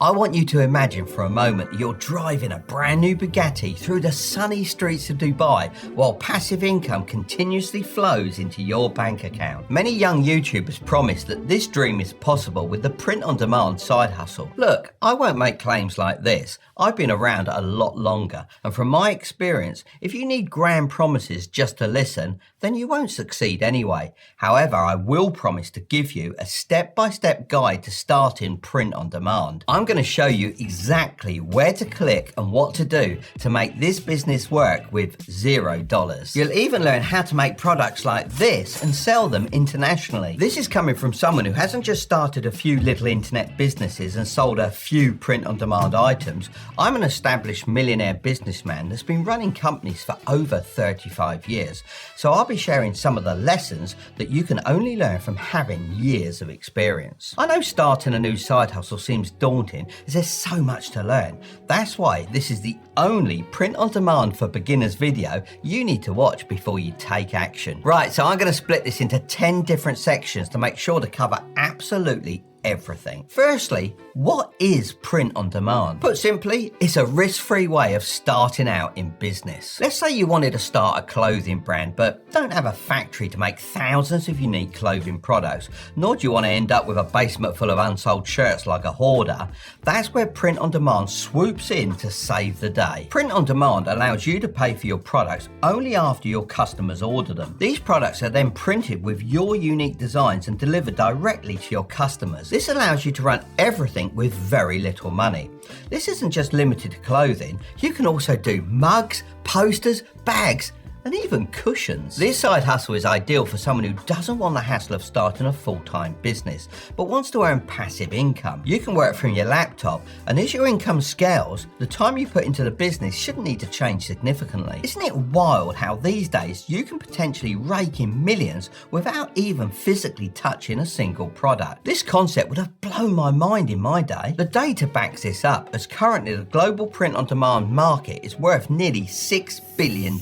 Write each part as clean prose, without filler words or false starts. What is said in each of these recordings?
I want you to imagine for a moment that you're driving a brand new Bugatti through the sunny streets of Dubai while passive income continuously flows into your bank account. Many young YouTubers promise that this dream is possible with the print-on-demand side hustle. Look, I won't make claims like this. I've been around a lot longer, and from my experience, if you need grand promises just to listen, then you won't succeed anyway. However, I will promise to give you a step-by-step guide to starting print on demand. I'm going to show you exactly where to click and what to do to make this business work with $0. You'll even learn how to make products like this and sell them internationally. This is coming from someone who hasn't just started a few little internet businesses and sold a few print-on-demand items. I'm an established millionaire businessman that's been running companies for over 35 years. So I'll be sharing some of the lessons that you can only learn from having years of experience. I know starting a new side hustle seems daunting as there's so much to learn. That's why this is the only print on demand for beginners video you need to watch before you take action. Right, so I'm going to split this into 10 different sections to make sure to cover absolutely everything. Firstly, what is print on demand? Put simply, it's a risk-free way of starting out in business. Let's say you wanted to start a clothing brand but don't have a factory to make thousands of unique clothing products, nor do you want to end up with a basement full of unsold shirts like a hoarder. That's where print on demand swoops in to save the day. Print on demand allows you to pay for your products only after your customers order them. These products are then printed with your unique designs and delivered directly to your customers. This allows you to run everything with very little money. This isn't just limited to clothing. You can also do mugs, posters, bags, and even cushions. This side hustle is ideal for someone who doesn't want the hassle of starting a full-time business, but wants to earn passive income. You can work from your laptop, and as your income scales, the time you put into the business shouldn't need to change significantly. Isn't it wild how these days you can potentially rake in millions without even physically touching a single product? This concept would have blown my mind in my day. The data backs this up, as currently the global print-on-demand market is worth nearly $6 billion,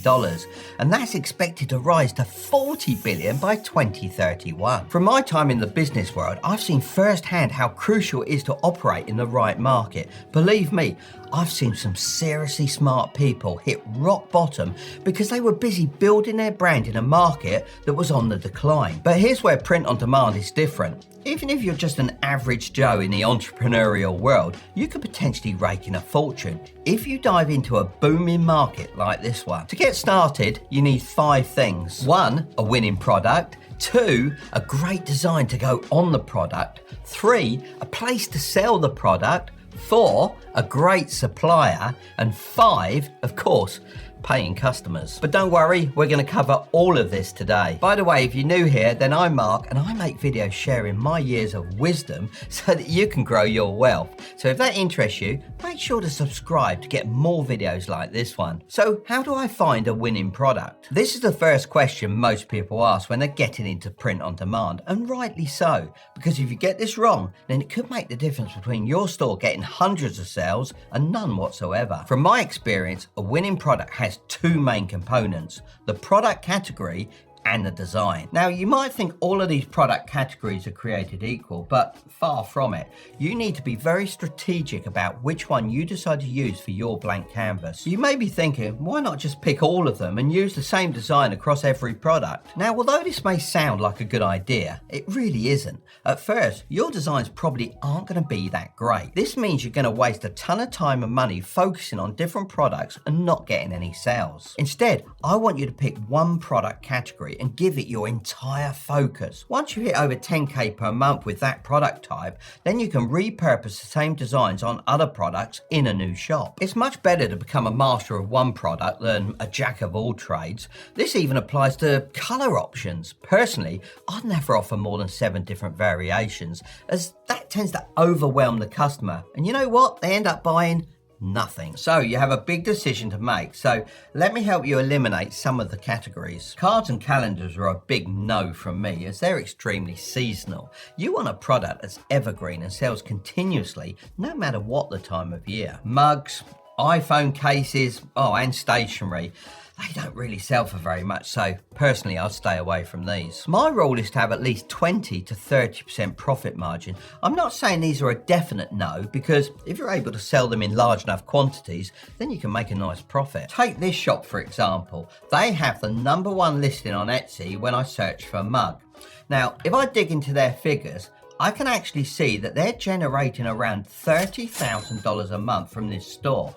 and that's expected to rise to $40 billion by 2031. From my time in the business world, I've seen firsthand how crucial it is to operate in the right market. Believe me, I've seen some seriously smart people hit rock bottom because they were busy building their brand in a market that was on the decline. But here's where print on demand is different. Even if you're just an average Joe in the entrepreneurial world, you could potentially rake in a fortune if you dive into a booming market like this one. To get started, you need 5 things. 1, a winning product. 2, a great design to go on the product. 3, a place to sell the product. 4, a great supplier. And 5, of course, paying customers. But don't worry, we're going to cover all of this today. By the way, if you're new here, then I'm Mark and I make videos sharing my years of wisdom so that you can grow your wealth. So if that interests you, make sure to subscribe to get more videos like this one. So how do I find a winning product? This is the first question most people ask when they're getting into print on demand, and rightly so, because if you get this wrong, then it could make the difference between your store getting hundreds of sales and none whatsoever. From my experience, a winning product has 2 main components: the product category and the design. Now, you might think all of these product categories are created equal, but far from it. You need to be very strategic about which one you decide to use for your blank canvas. You may be thinking, why not just pick all of them and use the same design across every product? Now, although this may sound like a good idea, it really isn't. At first, your designs probably aren't going to be that great. This means you're going to waste a ton of time and money focusing on different products and not getting any sales. Instead, I want you to pick one product category and give it your entire focus. Once you hit over 10K per month with that product type, then you can repurpose the same designs on other products in a new shop. It's much better to become a master of one product than a jack of all trades. This even applies to color options. Personally, I'd never offer more than 7 different variations, as that tends to overwhelm the customer. And you know what? They end up buying nothing. So you have a big decision to make. So let me help you eliminate some of the categories. Cards and calendars are a big no from me, as they're extremely seasonal. You want a product that's evergreen and sells continuously, no matter what the time of year. Mugs, iPhone cases, and stationery. They don't really sell for very much, so personally I'll stay away from these. My rule is to have at least 20 to 30% profit margin. I'm not saying these are a definite no, because if you're able to sell them in large enough quantities, then you can make a nice profit. Take this shop for example. They have the #1 listing on Etsy when I search for a mug. Now, if I dig into their figures, I can actually see that they're generating around $30,000 a month from this store.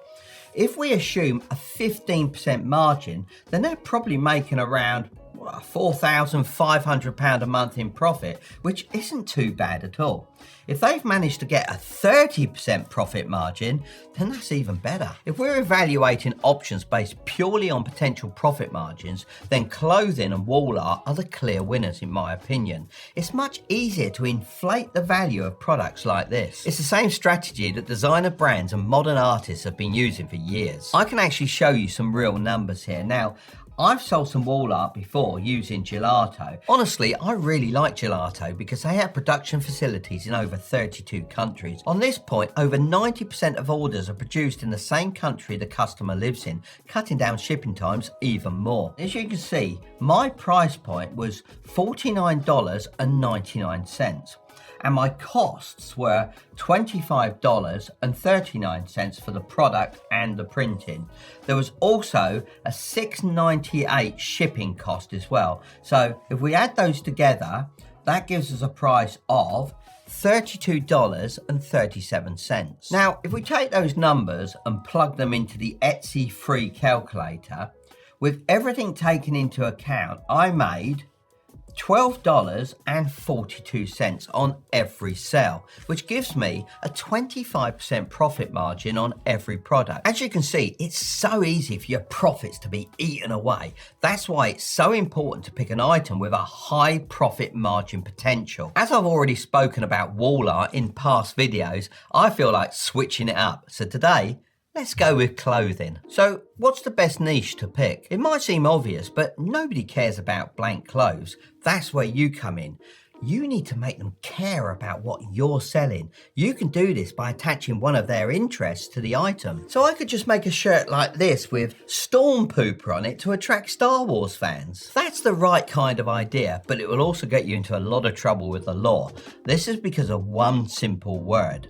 If we assume a 15% margin, then they're probably making around £4,500 a month in profit, which isn't too bad at all. If they've managed to get a 30% profit margin, then that's even better. If we're evaluating options based purely on potential profit margins, then clothing and wall art are the clear winners in my opinion. It's much easier to inflate the value of products like this. It's the same strategy that designer brands and modern artists have been using for years. I can actually show you some real numbers here. Now, I've sold some wall art before using Gelato. Honestly, I really like Gelato because they have production facilities in over 32 countries. On this point, over 90% of orders are produced in the same country the customer lives in, cutting down shipping times even more. As you can see, my price point was $49.99. And my costs were $25.39 for the product and the printing. There was also a $6.98 shipping cost as well. So if we add those together, that gives us a price of $32.37. Now, if we take those numbers and plug them into the Etsy free calculator, with everything taken into account, I made $12.42 on every sale, which gives me a 25% profit margin on every product. As you can see, it's so easy for your profits to be eaten away. That's why it's so important to pick an item with a high profit margin potential. As I've already spoken about wall art in past videos, I feel like switching it up. So today, let's go with clothing. So what's the best niche to pick? It might seem obvious, but nobody cares about blank clothes. That's where you come in. You need to make them care about what you're selling. You can do this by attaching one of their interests to the item. So I could just make a shirt like this with Stormtrooper on it to attract Star Wars fans. That's the right kind of idea, but it will also get you into a lot of trouble with the law. This is because of one simple word: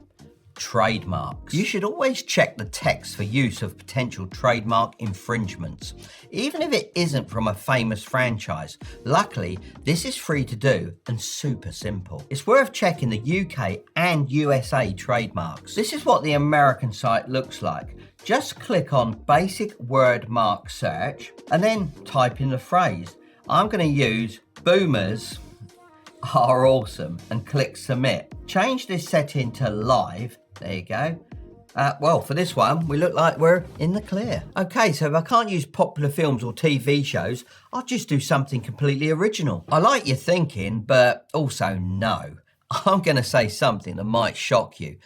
trademarks. You should always check the text for use of potential trademark infringements, even if it isn't from a famous franchise. Luckily, this is free to do and super simple. It's worth checking the UK and USA trademarks. This is what the American site looks like. Just click on basic word mark search and then type in the phrase. I'm going to use boomers are awesome and click submit. Change this setting to live. There you go. Well, for this one, we look like we're in the clear. Okay, so if I can't use popular films or TV shows, I'll just do something completely original. I like your thinking, but also no. I'm going to say something that might shock you.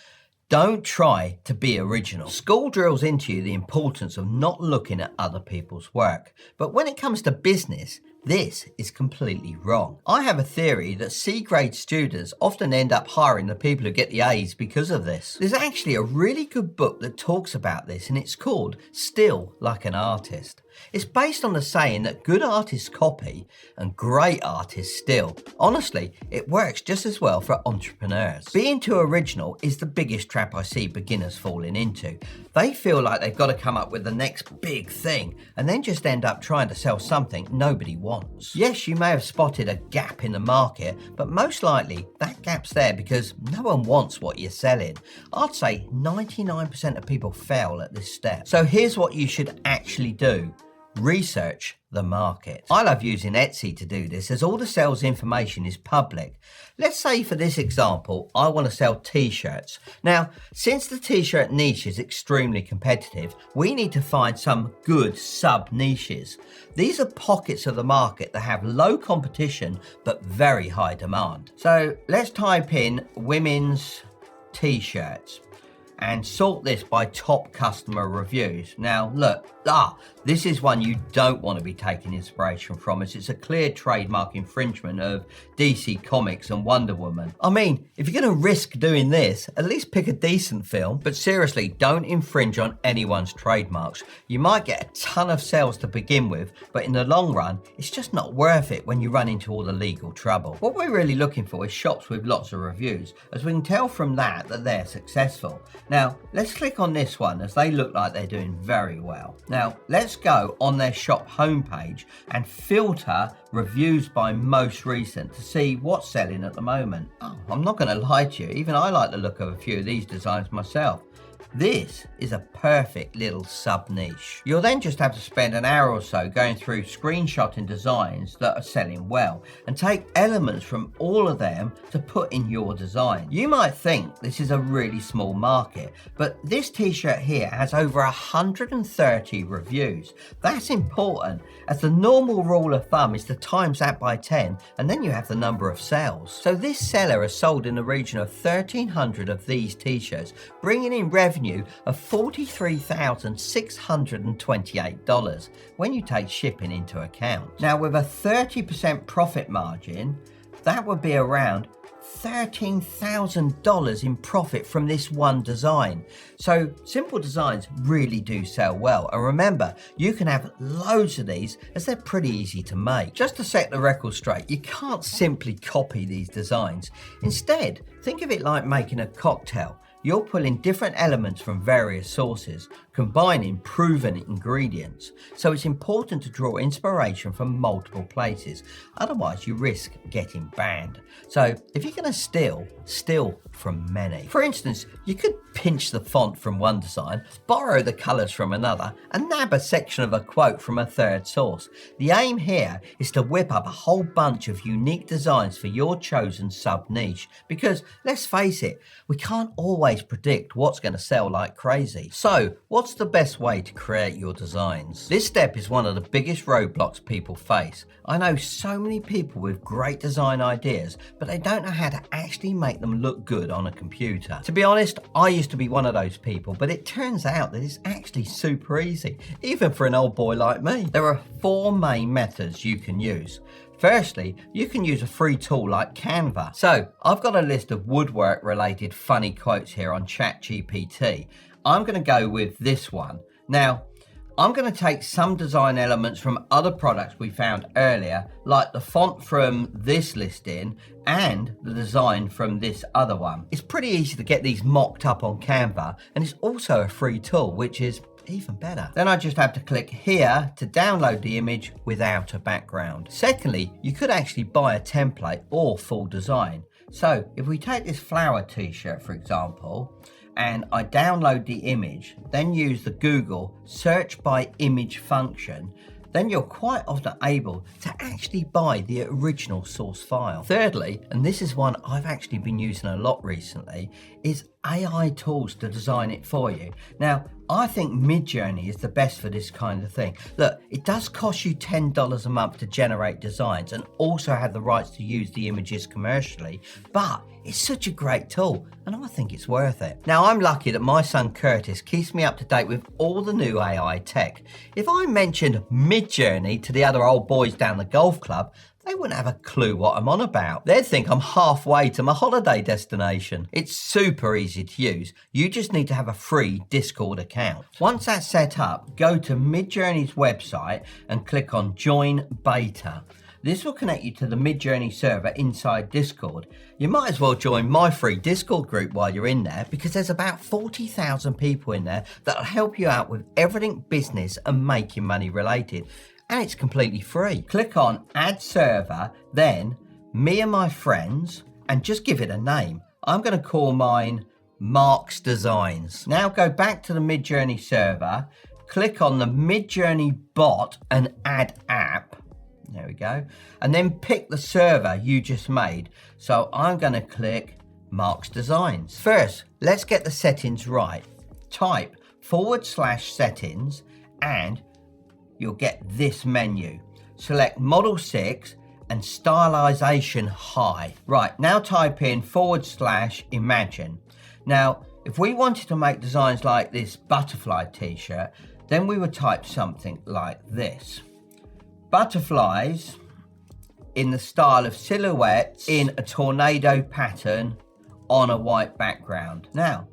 Don't try to be original. School drills into you the importance of not looking at other people's work. But when it comes to business, this is completely wrong. I have a theory that C-grade students often end up hiring the people who get the A's because of this. There's actually a really good book that talks about this, and it's called Still Like an Artist. It's based on the saying that good artists copy and great artists steal. Honestly, it works just as well for entrepreneurs. Being too original is the biggest trap I see beginners falling into. They feel like they've got to come up with the next big thing and then just end up trying to sell something nobody wants. Yes, you may have spotted a gap in the market, but most likely that gap's there because no one wants what you're selling. I'd say 99% of people fail at this step. So here's what you should actually do. Research the market. I love using Etsy to do this as all the sales information is public. Let's say for this example, I want to sell t-shirts. Now, since the t-shirt niche is extremely competitive, we need to find some good sub-niches. These are pockets of the market that have low competition but very high demand. So let's type in women's t-shirts and sort this by top customer reviews. Now look, This is one you don't want to be taking inspiration from, as it's a clear trademark infringement of DC Comics and Wonder Woman. I mean, if you're going to risk doing this, at least pick a decent film. But seriously, don't infringe on anyone's trademarks. You might get a ton of sales to begin with, but in the long run, it's just not worth it when you run into all the legal trouble. What we're really looking for is shops with lots of reviews, as we can tell from that they're successful. Now, let's click on this one, as they look like they're doing very well. Now, let's go on their shop homepage and filter reviews by most recent to see what's selling at the moment. Oh, I'm not going to lie to you, even I like the look of a few of these designs myself. This is a perfect little sub niche. You'll then just have to spend an hour or so going through screenshotting designs that are selling well and take elements from all of them to put in your design. You might think this is a really small market, but this t-shirt here has over 130 reviews. That's important, as the normal rule of thumb is to times that by 10 and then you have the number of sales. So this seller has sold in the region of 1,300 of these t-shirts, bringing in revenue of $43,628 when you take shipping into account. Now, with a 30% profit margin, that would be around $13,000 in profit from this one design. So simple designs really do sell well. And remember, you can have loads of these, as they're pretty easy to make. Just to set the record straight, you can't simply copy these designs. Instead, think of it like making a cocktail. You're pulling different elements from various sources, combining proven ingredients. So it's important to draw inspiration from multiple places, otherwise you risk getting banned. So if you're going to steal from many. For instance, you could pinch the font from one design, borrow the colours from another, and nab a section of a quote from a third source. The aim here is to whip up a whole bunch of unique designs for your chosen sub-niche, because let's face it, we can't always predict what's going to sell like crazy. So what's the best way to create your designs? This step is one of the biggest roadblocks people face. I know so many people with great design ideas, but they don't know how to actually make them look good on a computer. To be honest, I used to be one of those people, but it turns out that it's actually super easy, even for an old boy like me. There are 4 main methods you can use. Firstly, you can use a free tool like Canva. So I've got a list of woodwork related funny quotes here on ChatGPT. I'm going to go with this one. Now, I'm going to take some design elements from other products we found earlier, like the font from this listing and the design from this other one. It's pretty easy to get these mocked up on Canva, and it's also a free tool, which is even better. Then I just have to click here to download the image without a background. Secondly, you could actually buy a template or full design. So if we take this flower t-shirt, for example, and I download the image, then use the Google search by image function, then you're quite often able to actually buy the original source file. Thirdly, and this is one I've actually been using a lot recently, is AI tools to design it for you. Now, I think Midjourney is the best for this kind of thing. Look, it does cost you $10 a month to generate designs and also have the rights to use the images commercially, but it's such a great tool and I think it's worth it. Now, I'm lucky that my son Curtis keeps me up to date with all the new AI tech. If I mentioned Midjourney to the other old boys down the golf club, they wouldn't have a clue what I'm on about. They'd think I'm halfway to my holiday destination. It's super easy to use. You just need to have a free Discord account. Once that's set up, go to Midjourney's website and click on Join Beta. This will connect you to the Midjourney server inside Discord. You might as well join my free Discord group while you're in there, because there's about 40,000 people in there that'll help you out with everything business and making money related. And it's completely free. Click on Add Server, then Me and My Friends, and just give it a name. I'm going to call mine Mark's Designs. Now go back to the Midjourney server, click on the Midjourney bot and Add App. There we go. And then pick the server you just made. So I'm going to click Mark's Designs. First, let's get the settings right. Type /settings and you'll get this menu. Select Model 6 and Stylization High. Right, now type in /imagine. Now, if we wanted to make designs like this butterfly t-shirt, then we would type something like this. Butterflies in the style of silhouettes in a tornado pattern on a white background. Now,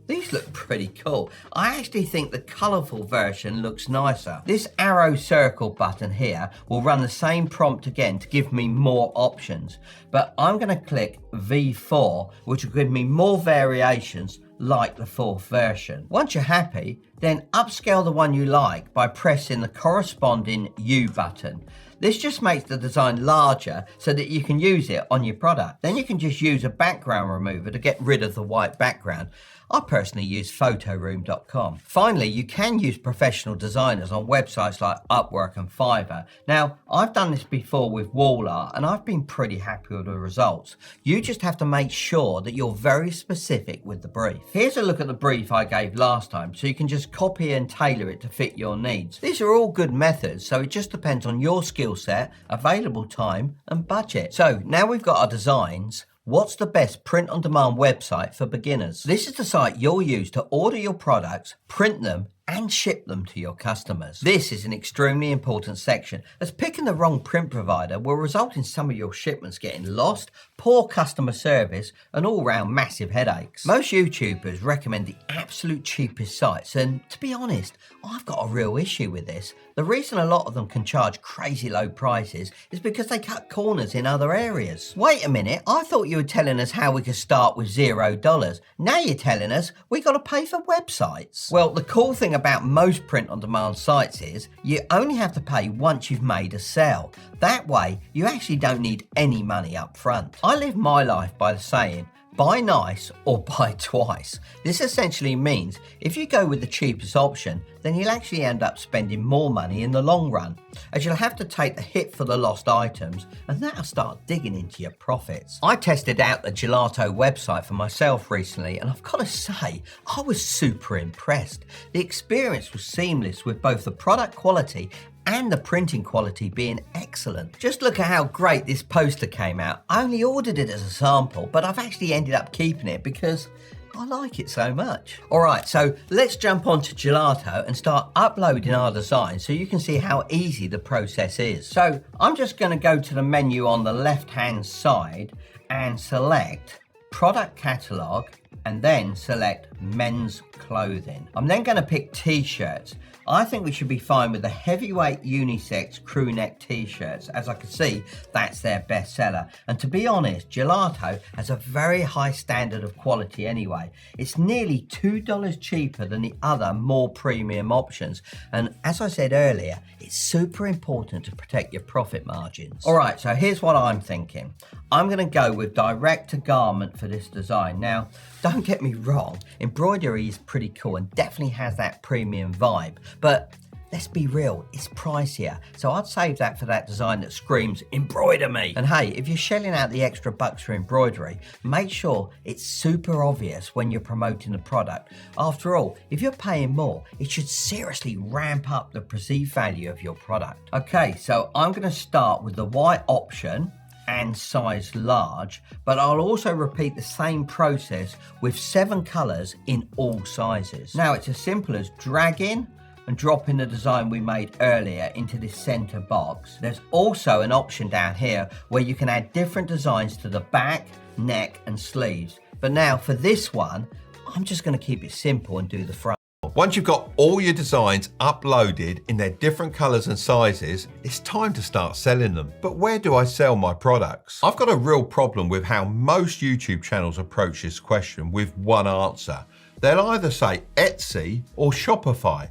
these look pretty cool. I actually think the colourful version looks nicer. This arrow circle button here will run the same prompt again to give me more options. But I'm going to click V4, which will give me more variations like the 4th version. Once you're happy, then upscale the one you like by pressing the corresponding U button. This just makes the design larger so that you can use it on your product. Then you can just use a background remover to get rid of the white background. I personally use photoroom.com. Finally, you can use professional designers on websites like Upwork and Fiverr. Now, I've done this before with wall art and I've been pretty happy with the results. You just have to make sure that you're very specific with the brief. Here's a look at the brief I gave last time, so you can just copy and tailor it to fit your needs. These are all good methods, so it just depends on your skill set, available time and budget. So now we've got our designs. What's the best print-on-demand website for beginners? This is the site you'll use to order your products, print them, and ship them to your customers. This is an extremely important section, as picking the wrong print provider will result in some of your shipments getting lost, poor customer service, and all-round massive headaches. Most YouTubers recommend the absolute cheapest sites, and to be honest, I've got a real issue with this. The reason a lot of them can charge crazy low prices is because they cut corners in other areas. Wait a minute, I thought you were telling us how we could start with $0. Now you're telling us we got to pay for websites. Well, the cool thing about most print-on-demand sites is you only have to pay once you've made a sale. That way, you actually don't need any money up front. I live my life by the saying, buy nice or buy twice. This essentially means if you go with the cheapest option, then you'll actually end up spending more money in the long run, as you'll have to take the hit for the lost items, and that'll start digging into your profits. I tested out the Gelato website for myself recently, and I've got to say, I was super impressed. The experience was seamless with both the product quality and the printing quality being excellent. Just look at how great this poster came out. I only ordered it as a sample, but I've actually ended up keeping it because I like it so much. All right, so let's jump onto Gelato and start uploading our design so you can see how easy the process is. So I'm just going to go to the menu on the left-hand side and select Product Catalog and then select Men's Clothing. I'm then going to pick T-shirts. I think we should be fine with the heavyweight unisex crew neck t-shirts. As I can see, that's their best seller. And to be honest, Gelato has a very high standard of quality anyway. It's nearly $2 cheaper than the other more premium options. And as I said earlier, it's super important to protect your profit margins. All right, so here's what I'm thinking. I'm going to go with direct to garment for this design. Now, don't get me wrong, embroidery is pretty cool and definitely has that premium vibe. But let's be real, it's pricier. So I'd save that for that design that screams, embroider me. And hey, if you're shelling out the extra bucks for embroidery, make sure it's super obvious when you're promoting the product. After all, if you're paying more, it should seriously ramp up the perceived value of your product. Okay, so I'm gonna start with the white option and size large, but I'll also repeat the same process with 7 colors in all sizes. Now it's as simple as dragging and dropping the design we made earlier into this center box. There's also an option down here where you can add different designs to the back, neck and sleeves. But now for this one, I'm just going to keep it simple and do the front. Once you've got all your designs uploaded in their different colors and sizes, it's time to start selling them. But where do I sell my products? I've got a real problem with how most YouTube channels approach this question with one answer. They'll either say Etsy or Shopify,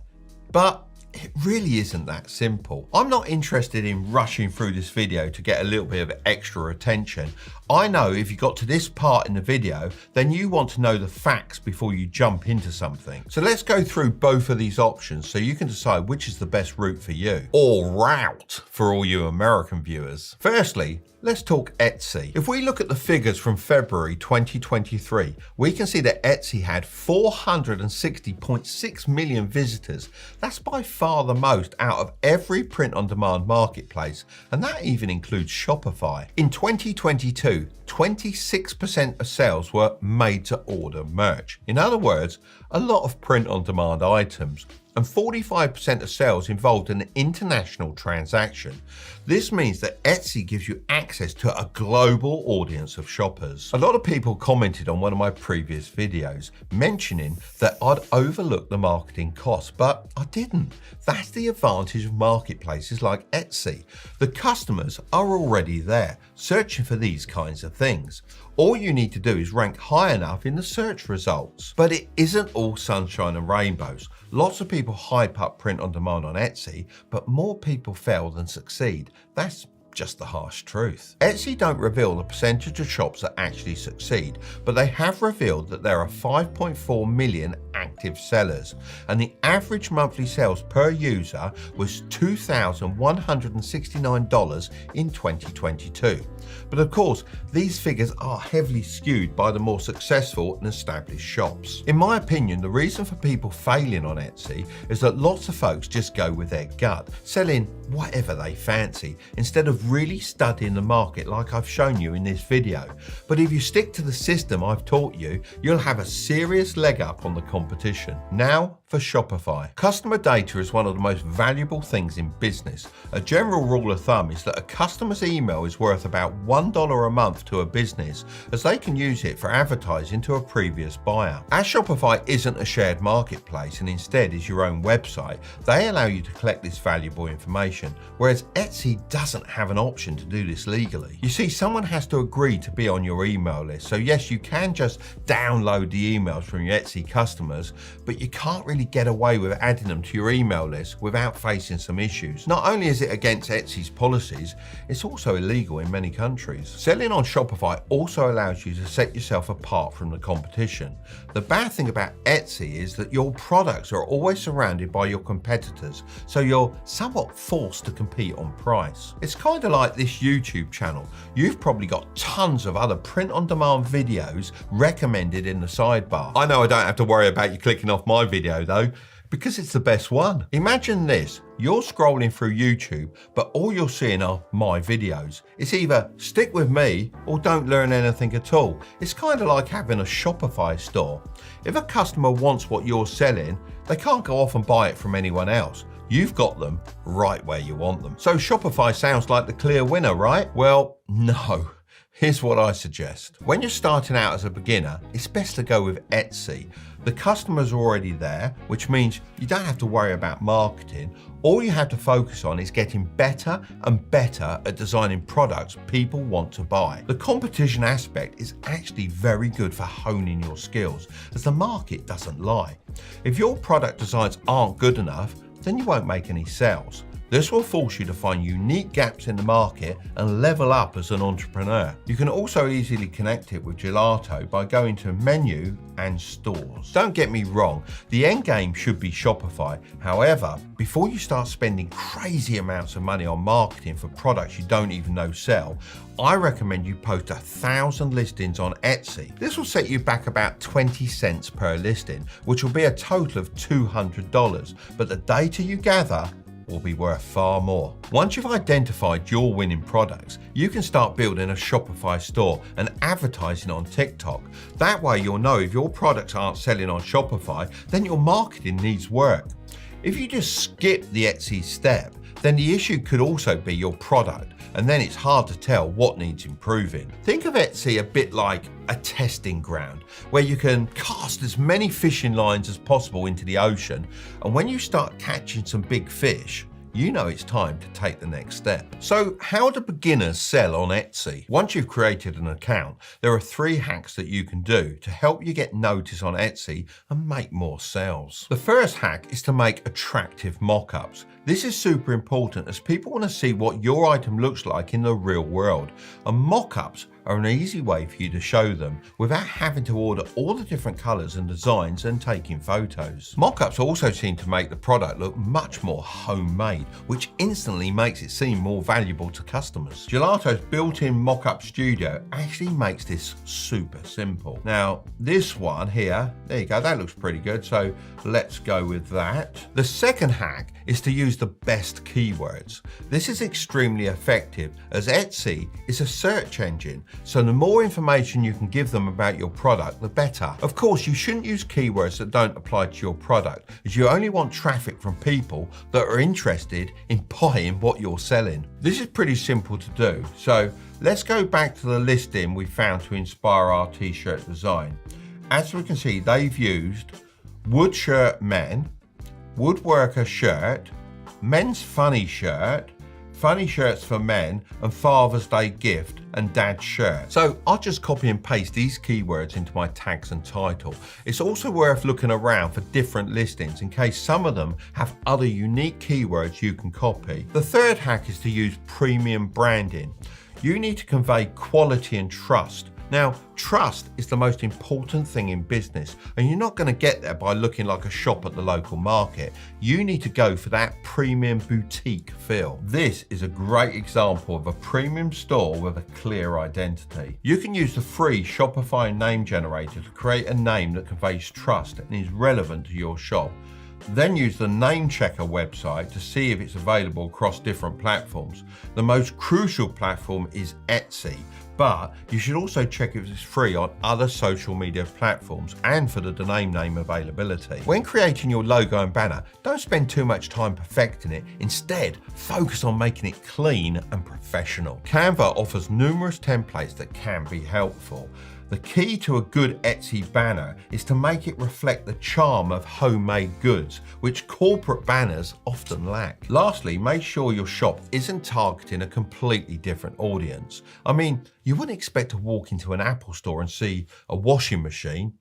but it really isn't that simple. I'm not interested in rushing through this video to get a little bit of extra attention. I know if you got to this part in the video, then you want to know the facts before you jump into something. So let's go through both of these options so you can decide which is the best route for you, or route for all you American viewers. Firstly, let's talk Etsy. If we look at the figures from February 2023, we can see that Etsy had 460.6 million visitors. That's by far the most out of every print-on-demand marketplace, and that even includes Shopify. In 2022, 26% of sales were made to order merch. In other words, a lot of print-on-demand items, and 45% of sales involved in an international transaction. This means that Etsy gives you access to a global audience of shoppers. A lot of people commented on one of my previous videos mentioning that I'd overlooked the marketing costs, but I didn't. That's the advantage of marketplaces like Etsy. The customers are already there, searching for these kinds of things. All you need to do is rank high enough in the search results. But it isn't all sunshine and rainbows. Lots of people hype up print on demand on Etsy, but more people fail than succeed. That's just the harsh truth. Etsy don't reveal the percentage of shops that actually succeed, but they have revealed that there are 5.4 million active sellers, and the average monthly sales per user was $2,169 in 2022. But of course, these figures are heavily skewed by the more successful and established shops. In my opinion, the reason for people failing on Etsy is that lots of folks just go with their gut, selling whatever they fancy, instead of really studying the market like I've shown you in this video. But if you stick to the system I've taught you, you'll have a serious leg up on the competition. Now for Shopify. Customer data is one of the most valuable things in business. A general rule of thumb is that a customer's email is worth about $1 a month to a business, as they can use it for advertising to a previous buyer. As Shopify isn't a shared marketplace and instead is your own website, they allow you to collect this valuable information, whereas Etsy doesn't have an option to do this legally. You see, someone has to agree to be on your email list. So yes, you can just download the emails from your Etsy customers, but you can't really get away with adding them to your email list without facing some issues. Not only is it against Etsy's policies, it's also illegal in many countries. Selling on Shopify also allows you to set yourself apart from the competition. The bad thing about Etsy is that your products are always surrounded by your competitors, so you're somewhat forced to compete on price. It's kind of like this YouTube channel. You've probably got tons of other print-on-demand videos recommended in the sidebar. I know I don't have to worry about you clicking off my video though, because it's the best one. Imagine this, you're scrolling through YouTube, but all you're seeing are my videos. It's either stick with me or don't learn anything at all. It's kind of like having a Shopify store. If a customer wants what you're selling, they can't go off and buy it from anyone else. You've got them right where you want them. So Shopify sounds like the clear winner, right? Well, no. Here's what I suggest. When you're starting out as a beginner, it's best to go with Etsy. The customers are already there, which means you don't have to worry about marketing. All you have to focus on is getting better and better at designing products people want to buy. The competition aspect is actually very good for honing your skills, as the market doesn't lie. If your product designs aren't good enough, then you won't make any sales. This will force you to find unique gaps in the market and level up as an entrepreneur. You can also easily connect it with Gelato by going to Menu and Stores. Don't get me wrong, the end game should be Shopify. However, before you start spending crazy amounts of money on marketing for products you don't even know sell, I recommend you post 1,000 listings on Etsy. This will set you back about 20 cents per listing, which will be a total of $200, but the data you gather will be worth far more. Once you've identified your winning products, you can start building a Shopify store and advertising on TikTok. That way you'll know if your products aren't selling on Shopify, then your marketing needs work. If you just skip the Etsy step, then the issue could also be your product, and then it's hard to tell what needs improving. Think of Etsy a bit like a testing ground, where you can cast as many fishing lines as possible into the ocean, and when you start catching some big fish, you know it's time to take the next step. So how do beginners sell on Etsy? Once you've created an account, there are 3 hacks that you can do to help you get noticed on Etsy and make more sales. The first hack is to make attractive mock-ups. This is super important as people want to see what your item looks like in the real world, and mock-ups are an easy way for you to show them without having to order all the different colors and designs and taking photos. Mock-ups also seem to make the product look much more homemade, which instantly makes it seem more valuable to customers. Gelato's built-in mock-up studio actually makes this super simple. Now, this one here, there you go, that looks pretty good, so let's go with that. The second hack is to use use the best keywords. This is extremely effective as Etsy is a search engine, so the more information you can give them about your product, the better. Of course, you shouldn't use keywords that don't apply to your product, as you only want traffic from people that are interested in buying what you're selling. This is pretty simple to do, so let's go back to the listing we found to inspire our t-shirt design. As we can see, they've used wood shirt men, woodworker shirt, men's funny shirt, funny shirts for men, and Father's Day gift and dad's shirt. So I'll just copy and paste these keywords into my tags and title. It's also worth looking around for different listings in case some of them have other unique keywords you can copy. The third hack is to use premium branding. You need to convey quality and trust. Now, trust is the most important thing in business, and you're not going to get there by looking like a shop at the local market. You need to go for that premium boutique feel. This is a great example of a premium store with a clear identity. You can use the free Shopify name generator to create a name that conveys trust and is relevant to your shop. Then use the name checker website to see if it's available across different platforms. The most crucial platform is Etsy, but you should also check if it's free on other social media platforms and for the domain name availability. When creating your logo and banner, don't spend too much time perfecting it. Instead, focus on making it clean and professional. Canva offers numerous templates that can be helpful. The key to a good Etsy banner is to make it reflect the charm of homemade goods, which corporate banners often lack. Lastly, make sure your shop isn't targeting a completely different audience. I mean, you wouldn't expect to walk into an Apple store and see a washing machine.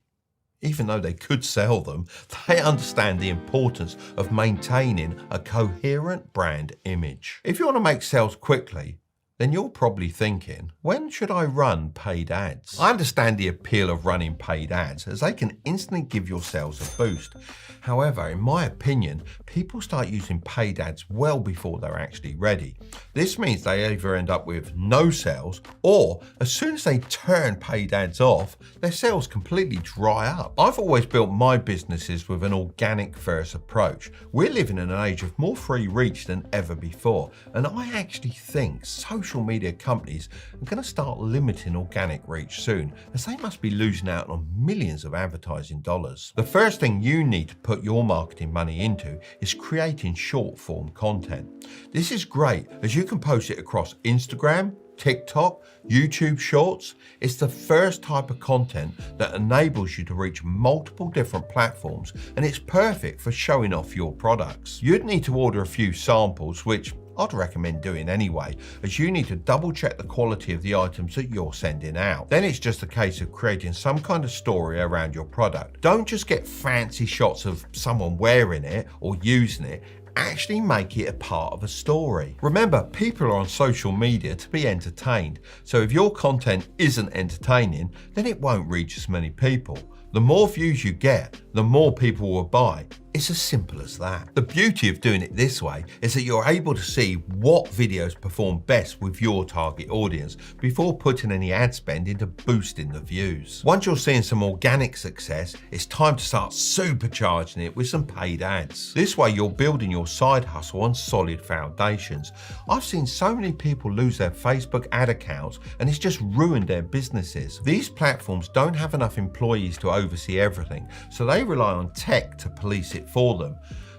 Even though they could sell them, they understand the importance of maintaining a coherent brand image. If you want to make sales quickly, then you're probably thinking, when should I run paid ads? I understand the appeal of running paid ads as they can instantly give your sales a boost. However, in my opinion, people start using paid ads well before they're actually ready. This means they either end up with no sales, or as soon as they turn paid ads off, their sales completely dry up. I've always built my businesses with an organic first approach. We're living in an age of more free reach than ever before, and I actually think social media companies are going to start limiting organic reach soon, as they must be losing out on millions of advertising dollars. The first thing you need to put your marketing money into is creating short form content. This is great as you can post it across Instagram, TikTok, YouTube Shorts. It's the first type of content that enables you to reach multiple different platforms, and it's perfect for showing off your products. You'd need to order a few samples, which I'd recommend doing anyway, as you need to double check the quality of the items that you're sending out. Then it's just a case of creating some kind of story around your product. Don't just get fancy shots of someone wearing it or using it. Actually make it a part of a story. Remember, people are on social media to be entertained, so if your content isn't entertaining, then it won't reach as many people. The more views you get, the more people will buy. It's as simple as that. The beauty of doing it this way is that you're able to see what videos perform best with your target audience before putting any ad spend into boosting the views. Once you're seeing some organic success, it's time to start supercharging it with some paid ads. This way you're building your side hustle on solid foundations. I've seen so many people lose their Facebook ad accounts and it's just ruined their businesses. These platforms don't have enough employees to oversee everything, so they rely on tech to police it for them.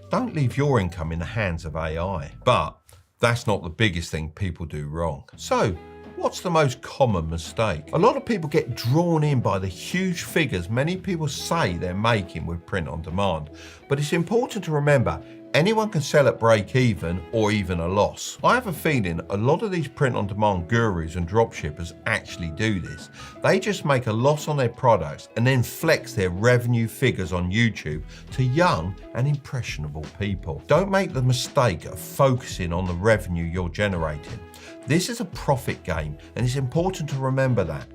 Don't leave your income in the hands of AI. But that's not the biggest thing people do wrong. So, what's the most common mistake? A lot of people get drawn in by the huge figures many people say they're making with print on demand. But it's important to remember, anyone can sell at break even or even a loss. I have a feeling a lot of these print on demand gurus and dropshippers actually do this. They just make a loss on their products and then flex their revenue figures on YouTube to young and impressionable people. Don't make the mistake of focusing on the revenue you're generating. This is a profit game, and it's important to remember that.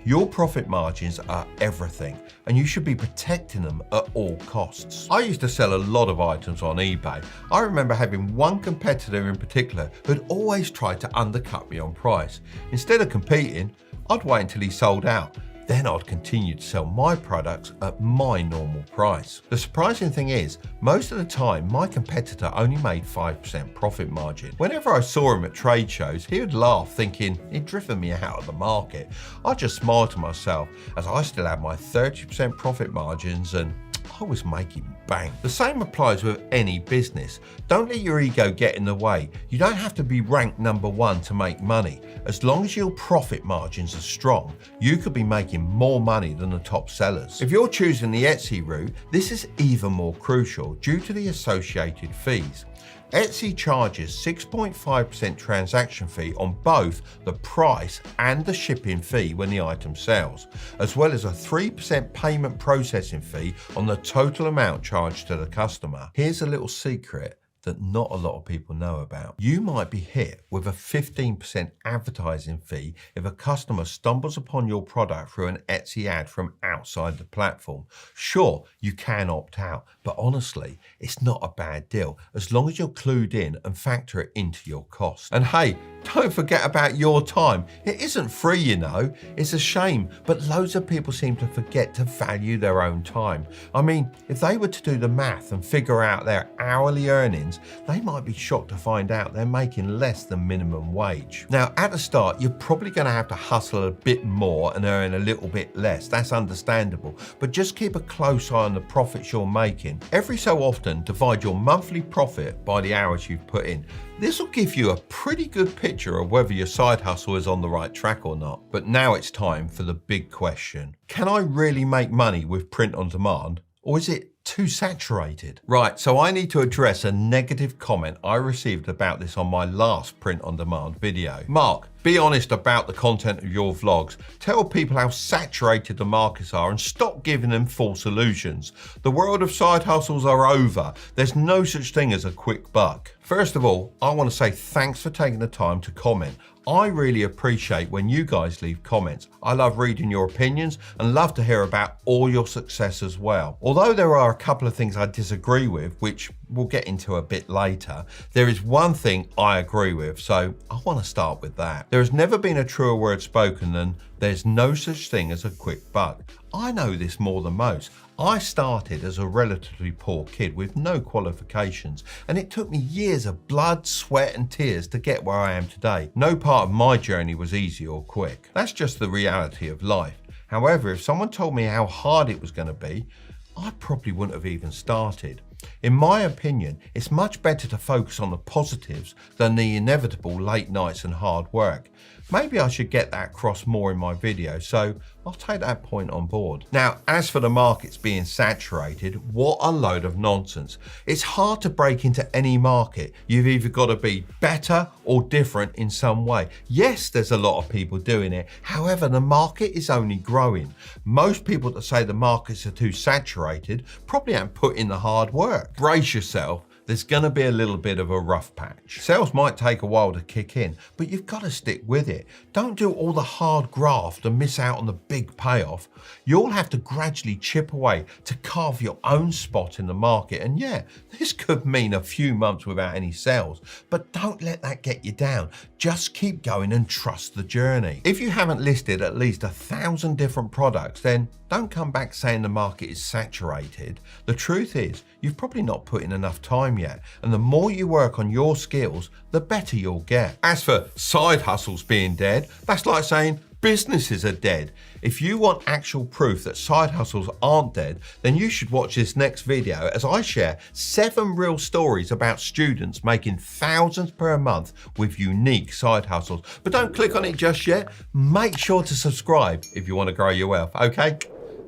Your profit margins are everything, and you should be protecting them at all costs. I used to sell a lot of items on eBay. I remember having one competitor in particular who'd always tried to undercut me on price. Instead of competing, I'd wait until he sold out. Then I'd continue to sell my products at my normal price. The surprising thing is, most of the time my competitor only made 5% profit margin. Whenever I saw him at trade shows, he would laugh thinking he'd driven me out of the market. I'd just smile to myself as I still had my 30% profit margins and I was making bank. The same applies with any business. Don't let your ego get in the way. You don't have to be ranked number 1 to make money. As long as your profit margins are strong, you could be making more money than the top sellers. If you're choosing the Etsy route, this is even more crucial due to the associated fees. Etsy charges 6.5% transaction fee on both the price and the shipping fee when the item sells, as well as a 3% payment processing fee on the total amount charged to the customer. Here's a little secret that not a lot of people know about. You might be hit with a 15% advertising fee if a customer stumbles upon your product through an Etsy ad from outside the platform. Sure, you can opt out, but honestly, it's not a bad deal as long as you're clued in and factor it into your cost. And hey, don't forget about your time. It isn't free, you know. It's a shame, but loads of people seem to forget to value their own time. I mean, if they were to do the math and figure out their hourly earnings, they might be shocked to find out they're making less than minimum wage. Now, at the start, you're probably going to have to hustle a bit more and earn a little bit less. That's understandable, but just keep a close eye on the profits you're making. Every so often, divide your monthly profit by the hours you've put in. This will give you a pretty good picture of whether your side hustle is on the right track or not. But now it's time for the big question. Can I really make money with print on demand, or is it too saturated? Right, so I need to address a negative comment I received about this on my last print on demand video. Mark, be honest about the content of your vlogs. Tell people how saturated the markets are and stop giving them false illusions. The world of side hustles are over. There's no such thing as a quick buck. First of all, I want to say thanks for taking the time to comment. I really appreciate when you guys leave comments. I love reading your opinions and love to hear about all your success as well. Although there are a couple of things I disagree with, which we'll get into a bit later, there is one thing I agree with, so I want to start with that. There has never been a truer word spoken than there's no such thing as a quick buck. I know this more than most. I started as a relatively poor kid with no qualifications, and it took me years of blood, sweat and tears to get where I am today. No part of my journey was easy or quick. That's just the reality of life. However, if someone told me how hard it was going to be, I probably wouldn't have even started. In my opinion, it's much better to focus on the positives than the inevitable late nights and hard work. Maybe I should get that across more in my video, so I'll take that point on board. Now, as for the markets being saturated, what a load of nonsense. It's hard to break into any market. You've either got to be better or different in some way. Yes, there's a lot of people doing it. However, the market is only growing. Most people that say the markets are too saturated probably haven't put in the hard work. Brace yourself. There's going to be a little bit of a rough patch. Sales might take a while to kick in, but you've got to stick with it. Don't do all the hard graft and miss out on the big payoff. You'll have to gradually chip away to carve your own spot in the market. And yeah, this could mean a few months without any sales, but don't let that get you down. Just keep going and trust the journey. If you haven't listed at least 1,000 different products, then don't come back saying the market is saturated. The truth is, you've probably not put in enough time yet, and the more you work on your skills, the better you'll get. As for side hustles being dead, that's like saying businesses are dead. If you want actual proof that side hustles aren't dead, then you should watch this next video as I share 7 real stories about students making thousands per month with unique side hustles. But don't click on it just yet. Make sure to subscribe if you want to grow your wealth, okay?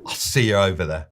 I'll see you over there.